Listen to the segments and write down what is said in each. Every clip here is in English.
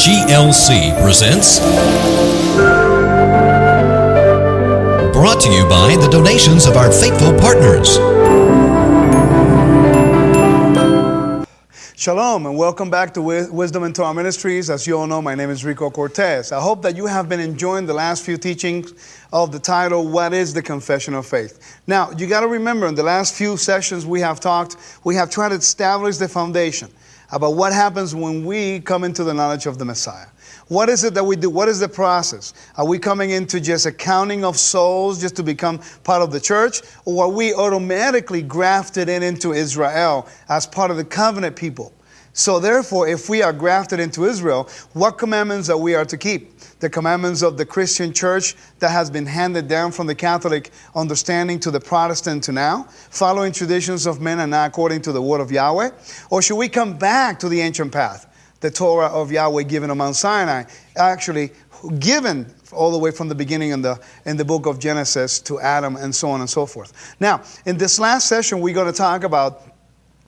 GLC presents, brought to you by the donations of our faithful partners. Shalom and welcome back to Wisdom and Torah Ministries. As you all know, my name is Rico Cortes. I hope that you have been enjoying the last few teachings of the title, What is the Confession of Faith? Now, you got to remember, in the last few sessions we have tried to establish the foundation about what happens when we come into the knowledge of the Messiah. What is it that we do? What is the process? Are we coming into just a counting of souls just to become part of the church? Or are we automatically grafted into Israel as part of the covenant people? So therefore, if we are grafted into Israel, what commandments are we to keep? The commandments of the Christian church that has been handed down from the Catholic understanding to the Protestant to now, following traditions of men and not according to the word of Yahweh? Or should we come back to the ancient path? The Torah of Yahweh given on Mount Sinai, actually given all the way from the beginning in the book of Genesis to Adam and so on and so forth. Now, in this last session, we're going to talk about,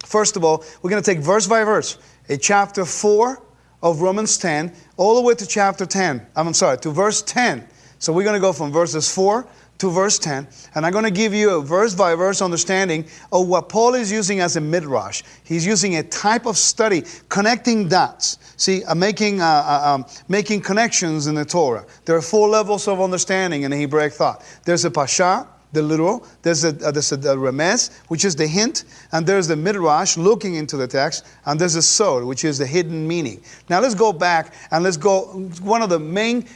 first of all, we're going to take verse by verse, chapter 4 of Romans 10, all the way to chapter 10. To verse 10. So we're going to go from verses 4 to verse 10, and I'm going to give you a verse-by-verse understanding of what Paul is using as a midrash. He's using a type of study, connecting dots. See, making connections in the Torah. There are 4 levels of understanding in the Hebraic thought. There's a pasha, the literal. There's a remez, which is the hint, and there's the midrash, looking into the text, and there's a sod, which is the hidden meaning. Now let's go back and let's go one of the main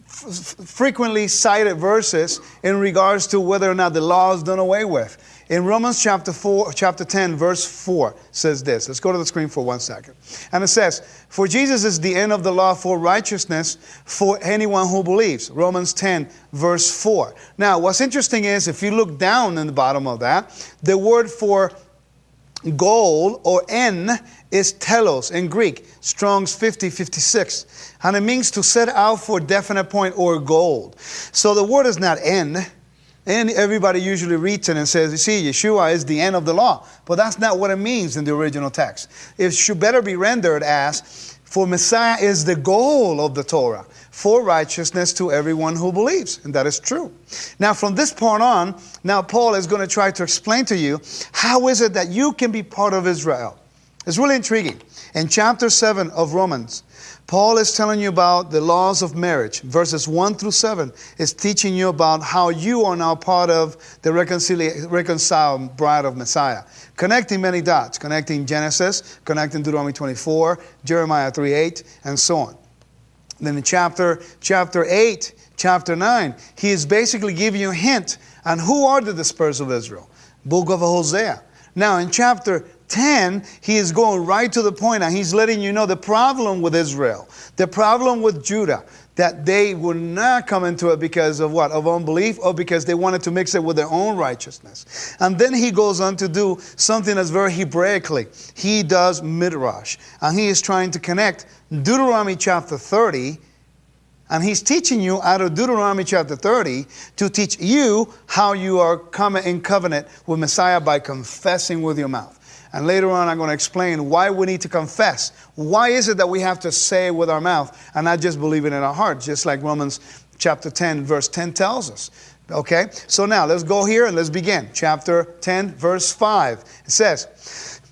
frequently cited verses in regards to whether or not the law is done away with. In Romans chapter 10, verse 4 says this. Let's go to the screen for 1 second. And it says, "For Jesus is the end of the law for righteousness for anyone who believes." Romans 10, verse 4. Now, what's interesting is, if you look down in the bottom of that, the word for goal, or N, is telos in Greek, Strong's 5056. And it means to set out for a definite point or goal. So the word is not end. And everybody usually reads it and says, you see, Yeshua is the end of the law. But that's not what it means in the original text. It should better be rendered as, for Messiah is the goal of the Torah, for righteousness to everyone who believes. And that is true. Now, from this point on, now Paul is going to try to explain to you, how is it that you can be part of Israel? It's really intriguing. In chapter 7 of Romans, Paul is telling you about the laws of marriage. Verses 1 through 7 is teaching you about how you are now part of the reconciled bride of Messiah. Connecting many dots. Connecting Genesis, connecting Deuteronomy 24, Jeremiah 3:8, and so on. Then in chapter 8, chapter 9, he is basically giving you a hint on who are the dispersed of Israel. Book of Hosea. Now in chapter 10, he is going right to the point, and he's letting you know the problem with Israel, the problem with Judah, that they would not come into it because of what? Of unbelief, or because they wanted to mix it with their own righteousness. And then he goes on to do something that's very Hebraically. He does midrash, and he is trying to connect Deuteronomy chapter 30, and he's teaching you out of Deuteronomy chapter 30 to teach you how you are coming in covenant with Messiah by confessing with your mouth. And later on, I'm going to explain why we need to confess. Why is it that we have to say with our mouth and not just believe it in our heart, just like Romans chapter 10, verse 10 tells us. Okay? So now, let's go here and let's begin. Chapter 10, verse 5. It says,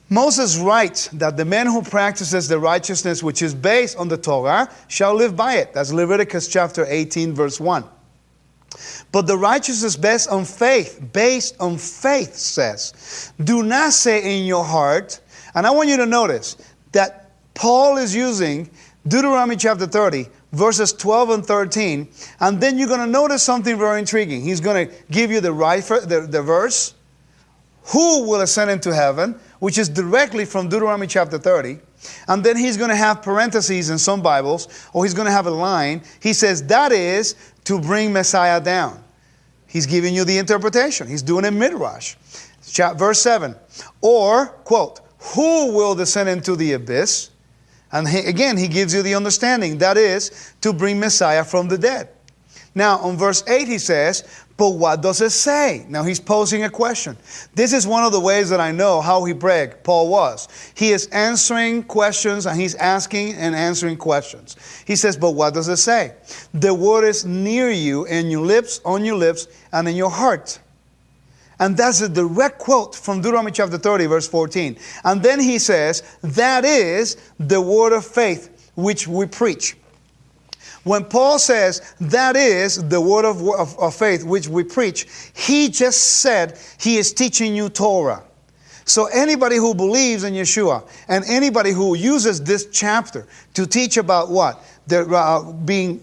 "Moses writes that the man who practices the righteousness which is based on the Torah shall live by it." That's Leviticus chapter 18, verse 1. "But the righteousness based on faith says, do not say in your heart." And I want you to notice that Paul is using Deuteronomy chapter 30, verses 12 and 13. And then you're going to notice something very intriguing. He's going to give you the verse, who will ascend into heaven, which is directly from Deuteronomy chapter 30. And then he's going to have parentheses in some Bibles, or he's going to have a line. He says, that is to bring Messiah down. He's giving you the interpretation. He's doing a midrash. Verse 7. Or, quote, who will descend into the abyss? And again, he gives you the understanding. That is to bring Messiah from the dead. Now, on verse 8 he says, but what does it say? Now he's posing a question. This is one of the ways that I know how Hebraic Paul was. He is answering questions and he's asking and answering questions. He says, but what does it say? The word is near you, in your lips, on your lips, and in your heart. And that's a direct quote from Deuteronomy chapter 30, verse 14. And then he says, that is the word of faith which we preach. When Paul says, that is the word of faith which we preach, he just said he is teaching you Torah. So anybody who believes in Yeshua and anybody who uses this chapter to teach about what? Being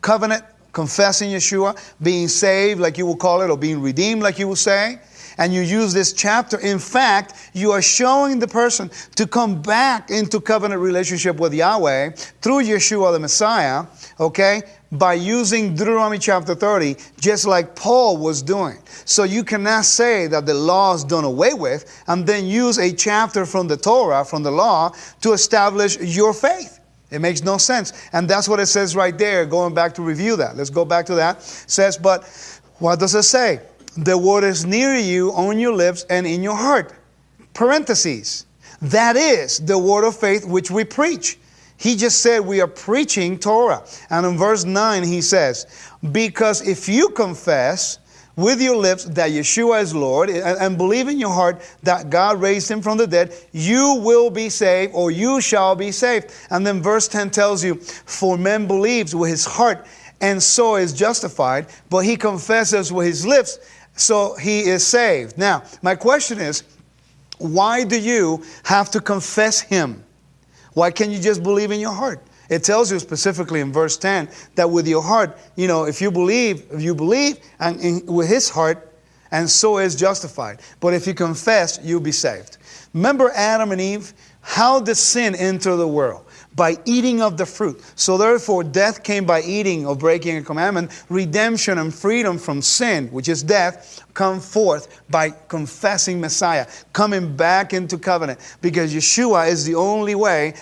covenant, confessing Yeshua, being saved, like you will call it, or being redeemed, like you will say, and you use this chapter, in fact, you are showing the person to come back into covenant relationship with Yahweh through Yeshua the Messiah, okay, by using Deuteronomy chapter 30, just like Paul was doing. So you cannot say that the law is done away with and then use a chapter from the Torah, from the law, to establish your faith. It makes no sense. And that's what it says right there, going back to review that. Let's go back to that. It says, but what does it say? The word is near you, on your lips, and in your heart. Parentheses. That is the word of faith which we preach. He just said we are preaching Torah. And in verse 9 he says, because if you confess with your lips that Yeshua is Lord and believe in your heart that God raised him from the dead, you will be saved, or you shall be saved. And then verse 10 tells you, for man believes with his heart and so is justified, but he confesses with his lips, so he is saved. Now, my question is, why do you have to confess him? Why can't you just believe in your heart? It tells you specifically in verse 10 that with your heart, if you believe and with his heart, and so is justified. But if you confess, you'll be saved. Remember Adam and Eve? How did sin enter the world? By eating of the fruit. So therefore, death came by eating or breaking a commandment. Redemption and freedom from sin, which is death, come forth by confessing Messiah, coming back into covenant. Because Yeshua is the only way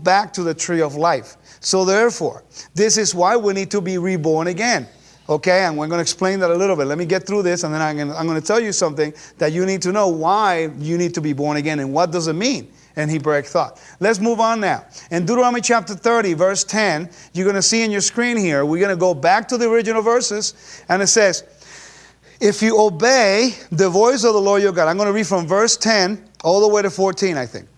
back to the tree of life. So therefore, this is why we need to be reborn again. Okay, and we're going to explain that a little bit. Let me get through this, and then I'm going to tell you something that you need to know why you need to be born again and what does it mean in Hebraic thought. Let's move on now. In Deuteronomy chapter 30, verse 10, you're going to see in your screen here, we're going to go back to the original verses, and it says, if you obey the voice of the Lord your God, I'm going to read from verse 10 all the way to 14, I think.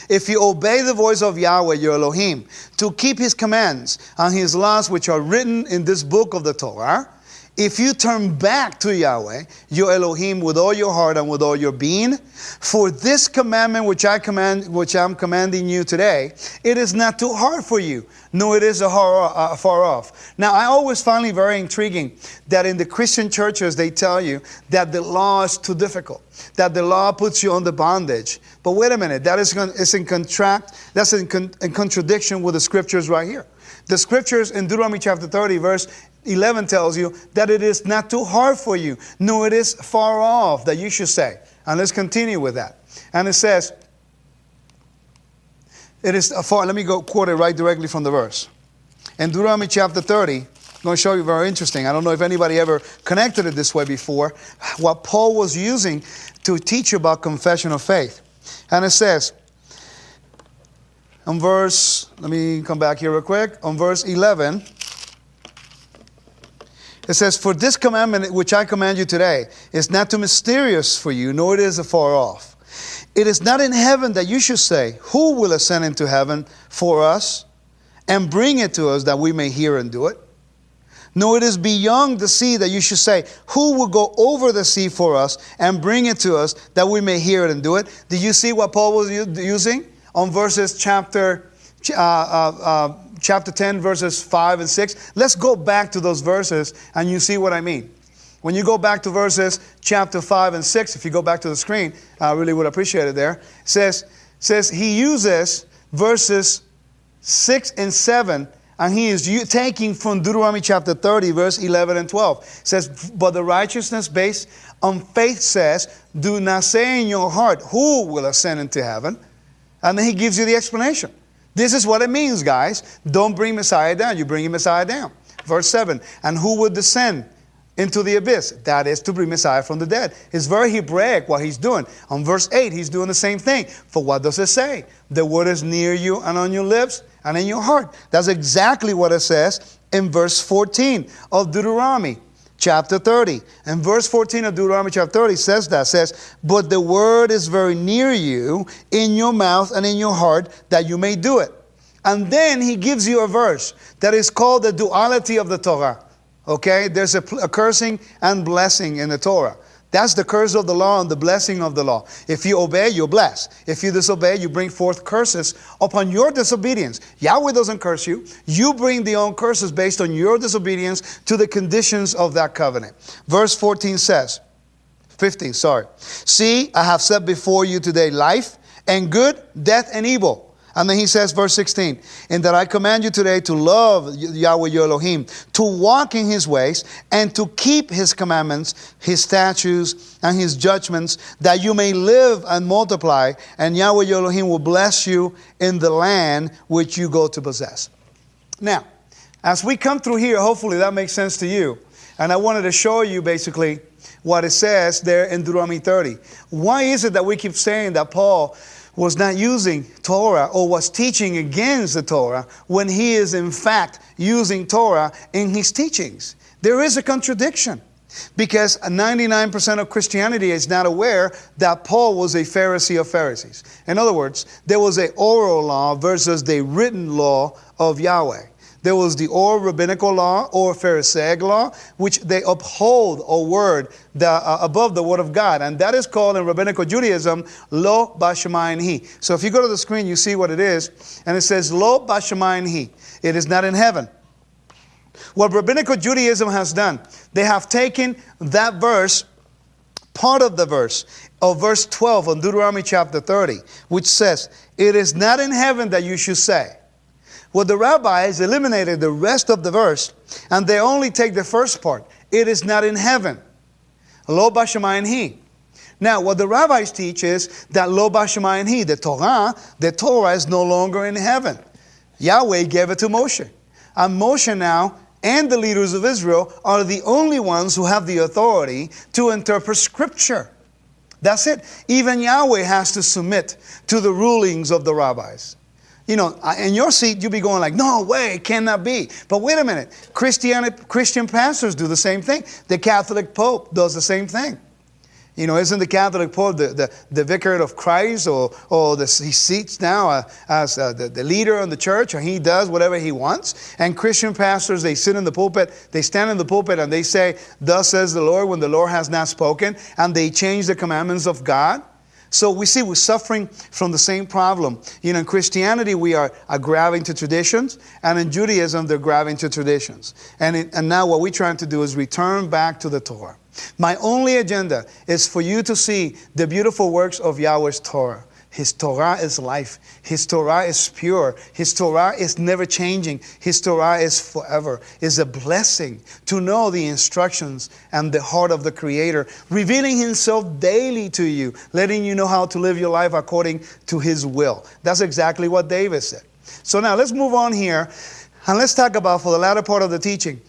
If you obey the voice of Yahweh, your Elohim, to keep his commands and his laws which are written in this book of the Torah, if you turn back to Yahweh, your Elohim, with all your heart and with all your being, for this commandment which I'm commanding you today, it is not too hard for you, nor it is far off. Now, I always find it very intriguing that in the Christian churches they tell you that the law is too difficult, that the law puts you under bondage. But wait a minute, that's in contradiction with the scriptures right here. The scriptures in Deuteronomy chapter 30, verse 11 tells you that it is not too hard for you, nor it is far off, that you should say. And let's continue with that. And it says, it is far, let me go quote it right directly from the verse. In Deuteronomy chapter 30, I'm going to show you very interesting. I don't know if anybody ever connected it this way before, what Paul was using to teach about confession of faith. And it says, on verse, let me come back here real quick. On verse 11, it says, for this commandment which I command you today is not too mysterious for you, nor it is afar off. It is not in heaven that you should say, who will ascend into heaven for us and bring it to us that we may hear and do it? Nor it is beyond the sea that you should say, who will go over the sea for us and bring it to us that we may hear it and do it? Did you see what Paul was using? On verses chapter 10, verses 5 and 6. Let's go back to those verses and you see what I mean. When you go back to verses chapter 5 and 6, if you go back to the screen, I really would appreciate it there. It says he uses verses 6 and 7, and he is taking from Deuteronomy chapter 30, verse 11 and 12. It says, but the righteousness based on faith says, do not say in your heart, who will ascend into heaven? And then he gives you the explanation. This is what it means, guys. Don't bring Messiah down. You bring Messiah down. Verse 7, and who would descend into the abyss. That is to bring Messiah from the dead. It's very Hebraic what he's doing. On verse 8, he's doing the same thing. For what does it say? The word is near you and on your lips and in your heart. That's exactly what it says in verse 14 of Deuteronomy chapter 30. And verse 14 of Deuteronomy chapter 30 says, but the word is very near you, in your mouth and in your heart, that you may do it. And then he gives you a verse that is called the duality of the Torah. Okay, there's a cursing and blessing in the Torah. That's the curse of the law and the blessing of the law. If you obey, you're blessed. If you disobey, you bring forth curses upon your disobedience. Yahweh doesn't curse you. You bring the own curses based on your disobedience to the conditions of that covenant. Verse 15 says, see, I have set before you today life and good, death and evil. And then he says, verse 16, and that I command you today to love Yahweh your Elohim, to walk in his ways, and to keep his commandments, his statutes, and his judgments, that you may live and multiply, and Yahweh your Elohim will bless you in the land which you go to possess. Now, as we come through here, hopefully that makes sense to you. And I wanted to show you basically what it says there in Deuteronomy 30. Why is it that we keep saying that Paul was not using Torah or was teaching against the Torah when he is in fact using Torah in his teachings? There is a contradiction, because 99% of Christianity is not aware that Paul was a Pharisee of Pharisees. In other words, there was an oral law versus the written law of Yahweh. There was the oral rabbinical law or Pharisaic law, which they uphold a word above the word of God. And that is called in rabbinical Judaism, lo bashamayim hi. So if you go to the screen, you see what it is. And it says, lo bashamayim hi. It is not in heaven. What rabbinical Judaism has done, they have taken that verse, part of the verse, of verse 12 on Deuteronomy chapter 30, which says, it is not in heaven that you should say. Well, the rabbis eliminated the rest of the verse, and they only take the first part. It is not in heaven. Lo bashamayim hi. Now, what the rabbis teach is that lo bashamayim hi, the Torah is no longer in heaven. Yahweh gave it to Moshe. And Moshe now and the leaders of Israel are the only ones who have the authority to interpret Scripture. That's it. Even Yahweh has to submit to the rulings of the rabbis. You know, in your seat, you'll be going like, no way, it cannot be. But wait a minute. Christian pastors do the same thing. The Catholic Pope does the same thing. You know, isn't the Catholic Pope the vicar of Christ? He seats now as the leader of the church, or he does whatever he wants. And Christian pastors, they sit in the pulpit, they stand in the pulpit and they say, thus says the Lord, when the Lord has not spoken. And they change the commandments of God. So we see we're suffering from the same problem. You know, in Christianity, we are grabbing to traditions, and in Judaism, they're grabbing to traditions. And now what we're trying to do is return back to the Torah. My only agenda is for you to see the beautiful works of Yahweh's Torah. His Torah is life. His Torah is pure. His Torah is never changing. His Torah is forever. It's a blessing to know the instructions and the heart of the Creator, revealing Himself daily to you, letting you know how to live your life according to His will. That's exactly what David said. So now let's move on here, and let's talk about, for the latter part of the teaching,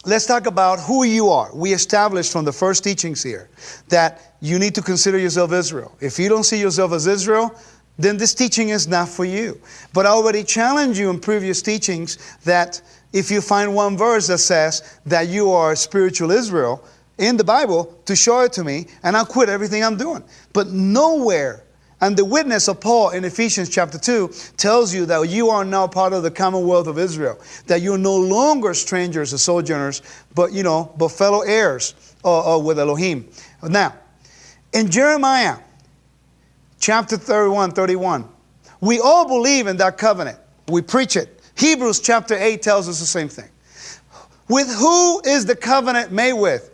let's talk about who you are. We established from the first teachings here that you need to consider yourself Israel. If you don't see yourself as Israel, then this teaching is not for you. But I already challenged you in previous teachings that if you find one verse that says that you are spiritual Israel in the Bible, to show it to me, and I'll quit everything I'm doing. But nowhere. And the witness of Paul in Ephesians chapter 2 tells you that you are now part of the commonwealth of Israel. That you're no longer strangers or sojourners, but fellow heirs with Elohim. Now, in Jeremiah chapter 31, we all believe in that covenant. We preach it. Hebrews chapter 8 tells us the same thing. With who is the covenant made with?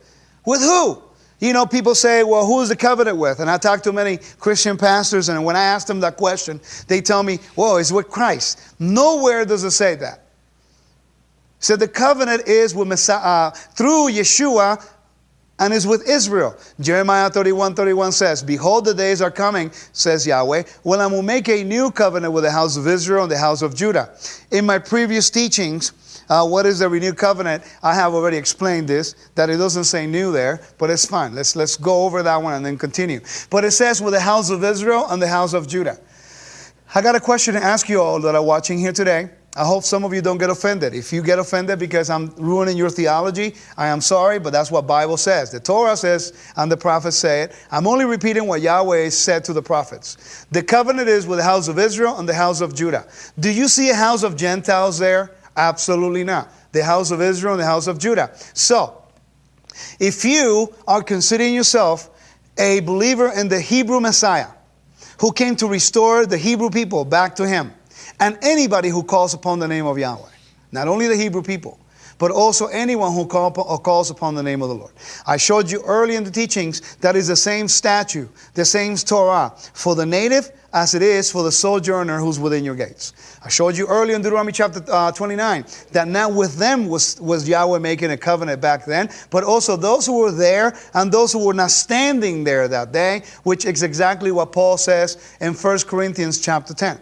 With who? You know, people say, well, who is the covenant with? And I talk to many Christian pastors, and when I ask them that question, they tell me, well, it's with Christ. Nowhere does it say that. It said the covenant is with Messiah, through Yahshua, and is with Israel. Jeremiah 31:31 says, behold, the days are coming, says Yahweh, when I will make a new covenant with the house of Israel and the house of Judah. In my previous teachings, What is the renewed covenant? I have already explained this, that it doesn't say new there, but it's fine. Let's go over that one and then continue. But it says with the house of Israel and the house of Judah. I got a question to ask you all that are watching here today. I hope some of you don't get offended. If you get offended because I'm ruining your theology, I am sorry, but that's what the Bible says. The Torah says, and the prophets say it. I'm only repeating what Yahweh said to the prophets. The covenant is with the house of Israel and the house of Judah. Do you see a house of Gentiles there? Absolutely not. The house of Israel and the house of Judah. So, if you are considering yourself a believer in the Hebrew Messiah, who came to restore the Hebrew people back to Him, and anybody who calls upon the name of Yahweh, not only the Hebrew people, but also anyone who calls upon the name of the Lord. I showed you early in the teachings that is the same statute, the same Torah for the native as it is for the sojourner who's within your gates. I showed you early in Deuteronomy chapter 29 that now with them was Yahweh making a covenant back then, but also those who were there and those who were not standing there that day, which is exactly what Paul says in 1 Corinthians chapter 10.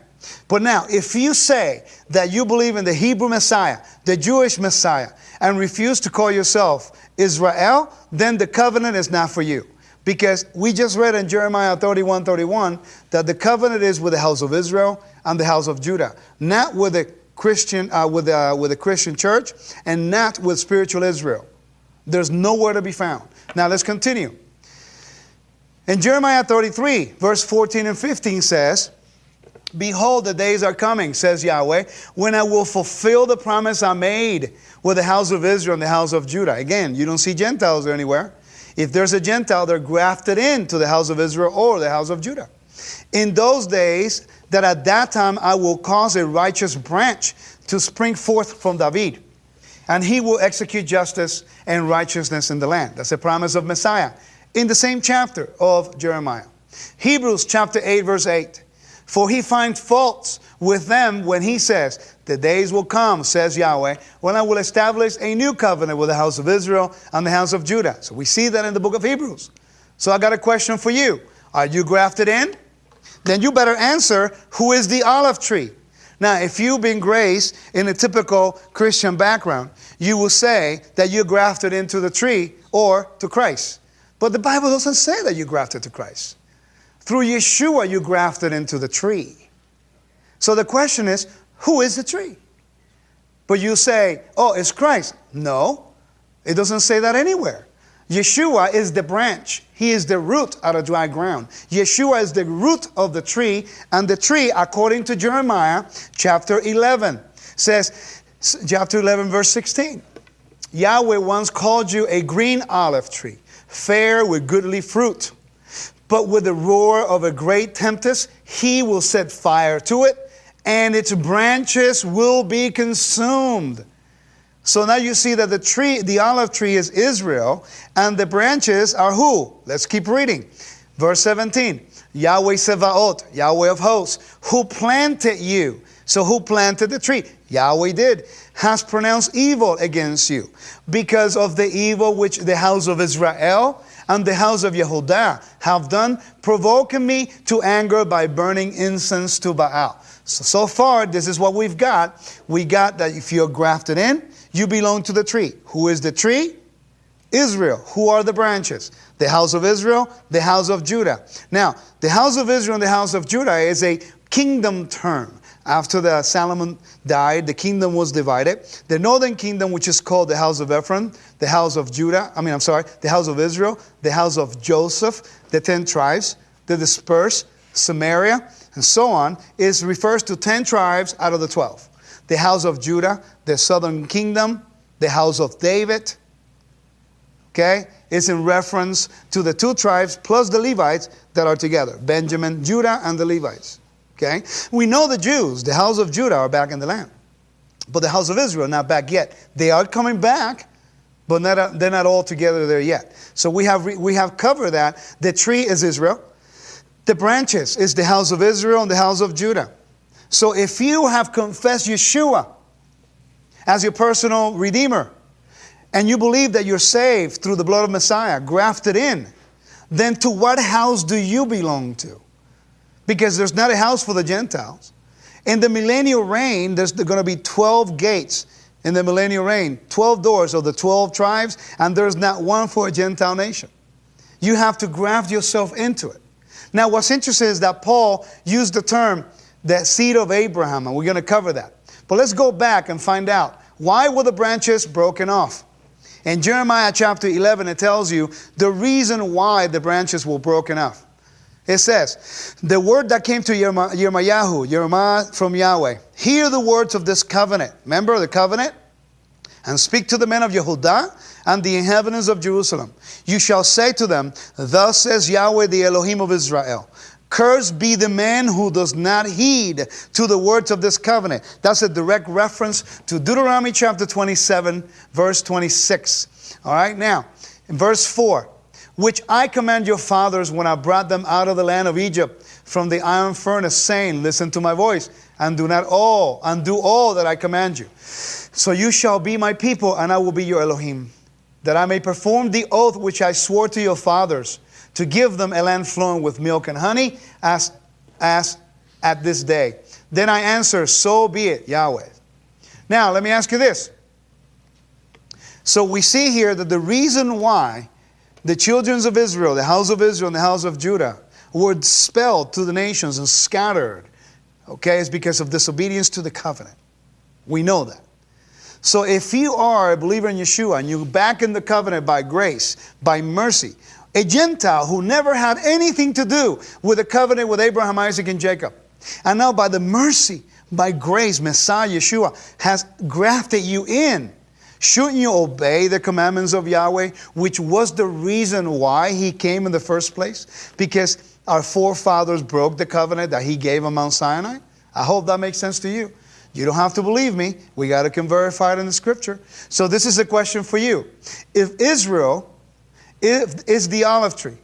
But now, if you say that you believe in the Hebrew Messiah, the Jewish Messiah, and refuse to call yourself Israel, then the covenant is not for you. Because we just read in Jeremiah 31:31 that the covenant is with the house of Israel and the house of Judah, not with the Christian with the Christian church, and not with spiritual Israel. There's nowhere to be found. Now let's continue. In Jeremiah 33, verse 14 and 15 says, "Behold, the days are coming, says Yahweh, when I will fulfill the promise I made with the house of Israel and the house of Judah." Again, you don't see Gentiles there anywhere. If there's a Gentile, they're grafted into the house of Israel or the house of Judah. "In those days, that at that time I will cause a righteous branch to spring forth from David, and he will execute justice and righteousness in the land." That's a promise of Messiah in the same chapter of Jeremiah. Hebrews chapter 8, verse 8. "For he finds faults with them when he says, the days will come, says Yahweh, when I will establish a new covenant with the house of Israel and the house of Judah." So we see that in the book of Hebrews. So I got a question for you. Are you grafted in? Then you better answer, who is the olive tree? Now, if you've been graced in a typical Christian background, you will say that you're grafted into the tree or to Christ. But the Bible doesn't say that you're grafted to Christ. Through Yeshua, you grafted into the tree. So the question is, who is the tree? But you say, oh, it's Christ. No, it doesn't say that anywhere. Yeshua is the branch. He is the root out of dry ground. Yeshua is the root of the tree. And the tree, according to Jeremiah chapter 11, says, chapter 11, verse 16, "Yahweh once called you a green olive tree, fair with goodly fruit. But with the roar of a great tempest, he will set fire to it, and its branches will be consumed." So now you see that the tree, the olive tree, is Israel, and the branches are who? Let's keep reading. Verse 17. "Yahweh Sevaot, Yahweh of hosts, who planted you." So who planted the tree? Yahweh did. "Has pronounced evil against you, because of the evil which the house of Israel and the house of Yehudah have done, provoking me to anger by burning incense to Baal." So far, this is what we've got. We got that if you're grafted in, you belong to the tree. Who is the tree? Israel. Who are the branches? The house of Israel, the house of Judah. Now, the house of Israel and the house of Judah is a kingdom term. After Solomon died, the kingdom was divided. The northern kingdom, which is called the house of Ephraim, the house of Judah, the house of Israel, the house of Joseph, the 10 tribes, the dispersed, Samaria, and so on, refers to 10 tribes out of the 12. The house of Judah, the southern kingdom, the house of David, okay, is in reference to the 2 tribes plus the Levites that are together, Benjamin, Judah, and the Levites. Okay? We know the Jews, the house of Judah, are back in the land. But the house of Israel, not back yet. They are coming back, but they're not all together there yet. So we have covered that. The tree is Israel. The branches is the house of Israel and the house of Judah. So if you have confessed Yeshua as your personal Redeemer, and you believe that you're saved through the blood of Messiah, grafted in, then to what house do you belong to? Because there's not a house for the Gentiles. In the millennial reign, there's going to be 12 gates in the millennial reign. 12 doors of the 12 tribes, and there's not one for a Gentile nation. You have to graft yourself into it. Now, what's interesting is that Paul used the term, the seed of Abraham, and we're going to cover that. But let's go back and find out, why were the branches broken off? In Jeremiah chapter 11, it tells you the reason why the branches were broken off. It says, the word that came to Jeremiah from Yahweh, hear the words of this covenant. Remember the covenant? And speak to the men of Yehudah and the inhabitants of Jerusalem. You shall say to them, thus says Yahweh, the Elohim of Israel, cursed be the man who does not heed to the words of this covenant. That's a direct reference to Deuteronomy chapter 27, verse 26. All right, now, in verse 4, which I command your fathers when I brought them out of the land of Egypt from the iron furnace, saying, listen to my voice, and do all that I command you. So you shall be my people, and I will be your Elohim, that I may perform the oath which I swore to your fathers, to give them a land flowing with milk and honey, as at this day. Then I answer, so be it, Yahweh. Now, let me ask you this. So we see here that the reason why the children of Israel, the house of Israel and the house of Judah, were expelled to the nations and scattered, okay, is because of disobedience to the covenant. We know that. So if you are a believer in Yeshua and you're back in the covenant by grace, by mercy, a Gentile who never had anything to do with the covenant with Abraham, Isaac, and Jacob, and now by the mercy, by grace, Messiah Yeshua has grafted you in. Shouldn't you obey the commandments of Yahweh, which was the reason why He came in the first place? Because our forefathers broke the covenant that He gave on Mount Sinai. I hope that makes sense to you. You don't have to believe me. We got to verify it in the Scripture. So this is a question for you. If Israel is the olive tree,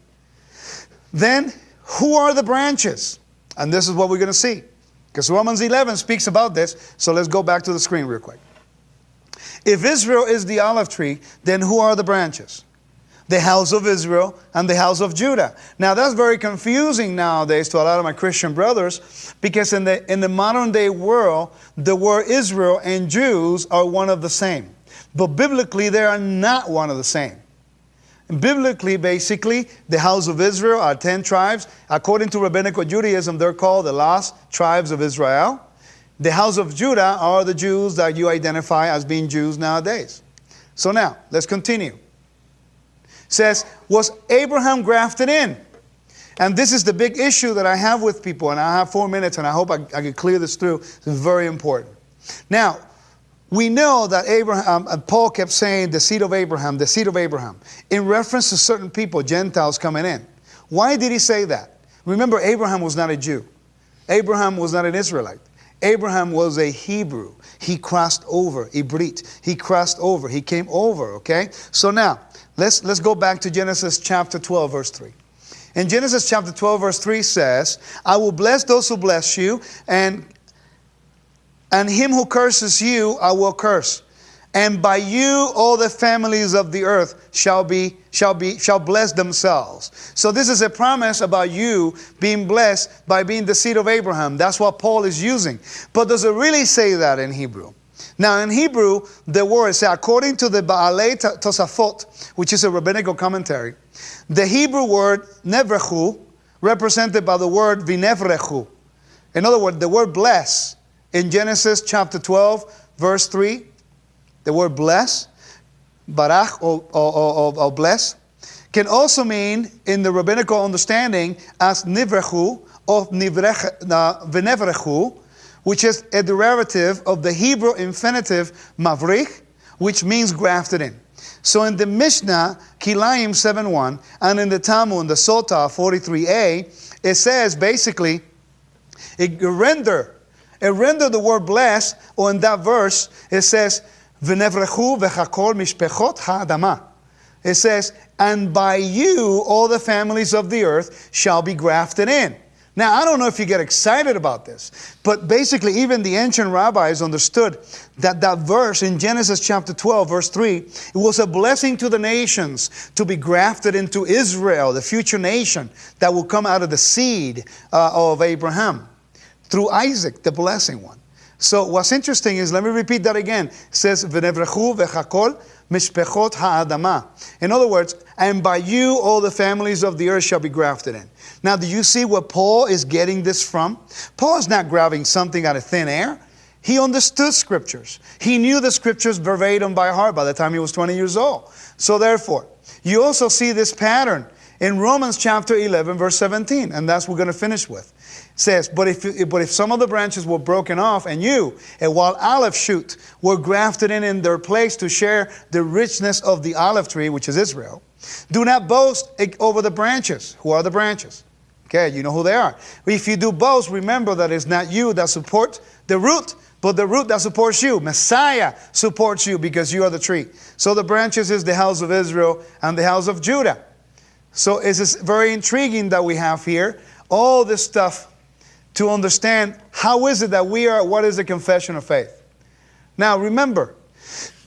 then who are the branches? And this is what we're going to see. Because Romans 11 speaks about this. So let's go back to the screen real quick. If Israel is the olive tree, then who are the branches? The house of Israel and the house of Judah. Now that's very confusing nowadays to a lot of my Christian brothers, because in the modern day world, the word Israel and Jews are one of the same. But biblically, they are not one of the same. Biblically, basically, the house of Israel are 10 tribes. According to Rabbinical Judaism, they're called the lost tribes of Israel. The house of Judah are the Jews that you identify as being Jews nowadays. So now, let's continue. It says, was Abraham grafted in? And this is the big issue that I have with people, and I have 4 minutes, and I hope I can clear this through. It's very important. Now, we know that Abraham, Paul kept saying the seed of Abraham, in reference to certain people, Gentiles coming in. Why did he say that? Remember, Abraham was not a Jew. Abraham was not an Israelite. Abraham was a Hebrew. He crossed over, Ibrit. He crossed over. He came over, okay? So now, let's go back to Genesis chapter 12, verse 3. In Genesis chapter 12, verse 3 says, I will bless those who bless you, and him who curses you, I will curse. And by you all the families of the earth shall bless themselves. So this is a promise about you being blessed by being the seed of Abraham. That's what Paul is using. But does it really say that in Hebrew? Now in Hebrew, the word says, according to the Baalei Tosafot, which is a rabbinical commentary, the Hebrew word nevrechu, represented by the word vinevrechu. In other words, the word bless in Genesis chapter 12, verse 3, the word bless, barach or bless, can also mean, in the rabbinical understanding, as nivrechu or v'nevrechu, which is a derivative of the Hebrew infinitive mavrich, which means grafted in. So in the Mishnah, Kilayim 7.1, and in the Talmud, the Sotah 43a, it says basically, it render the word bless, or in that verse, it says, V'nevrechu v'chakol mishpechot ha'adama. It says, and by you all the families of the earth shall be grafted in. Now, I don't know if you get excited about this, but basically even the ancient rabbis understood that verse in Genesis chapter 12, verse 3, it was a blessing to the nations to be grafted into Israel, the future nation that will come out of the seed of Abraham, through Isaac, the blessing one. So what's interesting is, let me repeat that again. It says, V'nevrechu v'chakol mishpechot ha'adama. In other words, and by you all the families of the earth shall be grafted in. Now, do you see where Paul is getting this from? Paul is not grabbing something out of thin air. He understood scriptures. He knew the scriptures verbatim by heart by the time he was 20 years old. So therefore, you also see this pattern in Romans chapter 11, verse 17, and that's what we're going to finish with. It says, but if some of the branches were broken off, and you, a wild olive shoot, were grafted in their place to share the richness of the olive tree, which is Israel, do not boast over the branches. Who are the branches? Okay, you know who they are. If you do boast, remember that it's not you that support the root, but the root that supports you. Messiah supports you because you are the tree. So the branches is the house of Israel and the house of Judah. So it's very intriguing that we have here all this stuff to understand how is it that we are, what is the confession of faith. Now remember,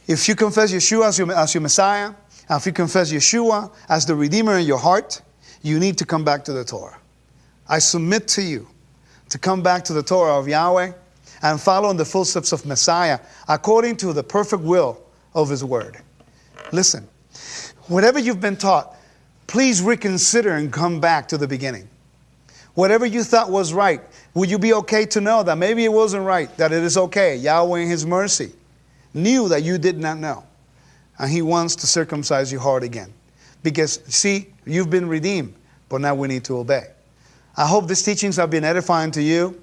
if you confess Yeshua as your Messiah, if you confess Yeshua as the Redeemer in your heart, you need to come back to the Torah. I submit to you to come back to the Torah of Yahweh and follow in the footsteps of Messiah according to the perfect will of His Word. Listen, whatever you've been taught, please reconsider and come back to the beginning. Whatever you thought was right, would you be okay to know that maybe it wasn't right, that it is okay? Yahweh in His mercy knew that you did not know. And He wants to circumcise your heart again. Because, see, you've been redeemed, but now we need to obey. I hope these teachings have been edifying to you.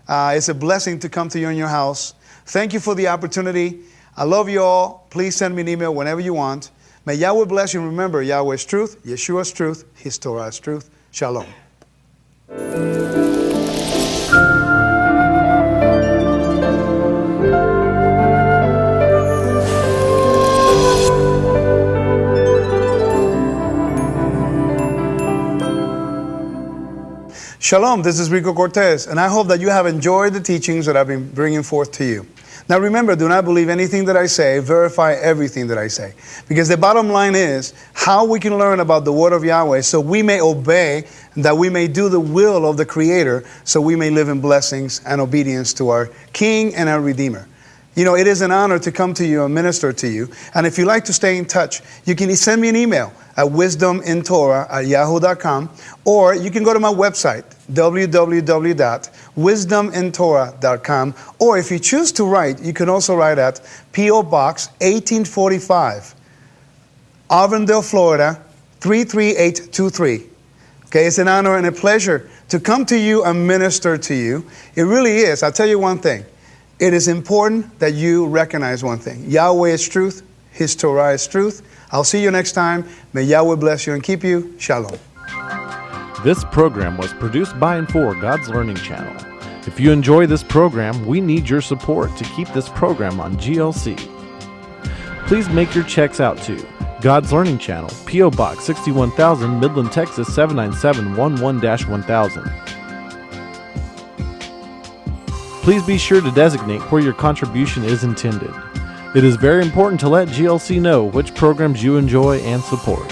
It's a blessing to come to you in your house. Thank you for the opportunity. I love you all. Please send me an email whenever you want. May Yahweh bless you. And remember, Yahweh is truth, Yeshua is truth, His Torah is truth. Shalom. Shalom, this is Rico Cortes, and I hope that you have enjoyed the teachings that I've been bringing forth to you. Now remember, do not believe anything that I say, verify everything that I say. Because the bottom line is how we can learn about the word of Yahweh so we may obey, that we may do the will of the Creator, so we may live in blessings and obedience to our King and our Redeemer. You know, it is an honor to come to you and minister to you. And if you'd like to stay in touch, you can send me an email at wisdomintorah@yahoo.com, or you can go to my website, www.wisdomintorah.com, or if you choose to write, you can also write at P.O. Box 1845, Auburndale, Florida, 33823. Okay, it's an honor and a pleasure to come to you and minister to you. It really is. I'll tell you one thing. It is important that you recognize one thing. Yahweh is truth. His Torah is truth. I'll see you next time. May Yahweh bless you and keep you. Shalom. This program was produced by and for God's Learning Channel. If you enjoy this program, we need your support to keep this program on GLC. Please make your checks out to God's Learning Channel, P.O. Box 61,000, Midland, Texas 79711-1000. Please be sure to designate where your contribution is intended. It is very important to let GLC know which programs you enjoy and support.